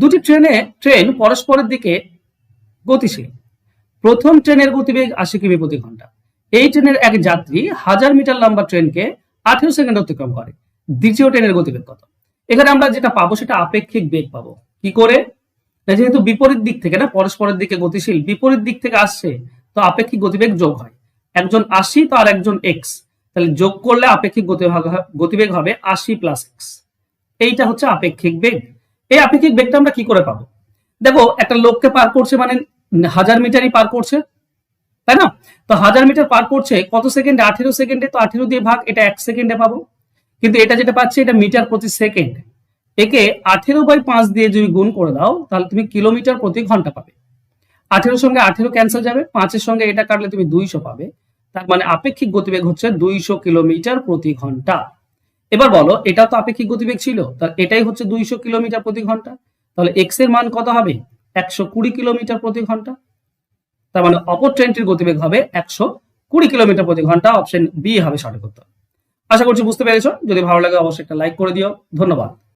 দুটি ট্রেন পরস্পরের দিকে গতিশীল। প্রথম ট্রেনের গতিবেগ 80 কিমি প্রতি ঘন্টা। এই ট্রেনের এক যাত্রী 1000 মিটার লম্বা ট্রেনকে 18 সেকেন্ড অতিক্রম করে। দ্বিতীয় ট্রেনের গতিবেগ কত? এখানে আমরা যেটা পাবো সেটা আপেক্ষিক বেগ পাবো। কি করে? যেহেতু বিপরীত দিক থেকে না, পরস্পরের দিকে গতিশীল, বিপরীত দিক থেকে আসছে, তো আপেক্ষিক গতিবেগ যোগ হয়। একজন 80 তো আর একজন এক্স, তাহলে যোগ করলে আপেক্ষিক গতিবেগ হবে 80 প্লাস এক্স। এইটা হচ্ছে আপেক্ষিক বেগ। এই আপেক্ষিক বেগটা আমরা কি করে পাবো? দেখো, একটা লোককে পার করছে মানে 1000 মিটারই পার করছে, তাই না? তো 1000 মিটার পার করছে কত সেকেন্ডে? 18 সেকেন্ডে। তো 18 দিয়ে ভাগ, এটা 1 সেকেন্ডে পাবো। কিন্তু এটা যেটা পাচ্ছে এটা মিটার প্রতি সেকেন্ড। একে 18/5 দিয়ে যদি গুণ করে দাও তাহলে তুমি কিলোমিটার প্রতি ঘন্টা পাবে। 18 সঙ্গে 18 ক্যান্সেল যাবে, 5-এর সঙ্গে এটা কাটলে তুমি 200 পাবে। তার মানে আপেক্ষিক গতিবেগ হচ্ছে 200 কিলোমিটার প্রতি ঘন্টা। এবার বলো, এটা তো আপেক্ষিক গতিবেগ ছিল, তাহলে এটাই হচ্ছে 200 কিলোমিটার প্রতি ঘন্টা। তাহলে এক্স এর মান কত হবে? 120 কিলোমিটার প্রতি ঘন্টা। তার মানে অপর ট্রেনটির গতিবেগ হবে 120 কিলোমিটার প্রতি ঘন্টা। অপশন বি হবে সঠিক উত্তর। আশা করছি বুঝতে পেরেছো। যদি ভালো লাগে অবশ্যই একটা লাইক করে দিও। ধন্যবাদ।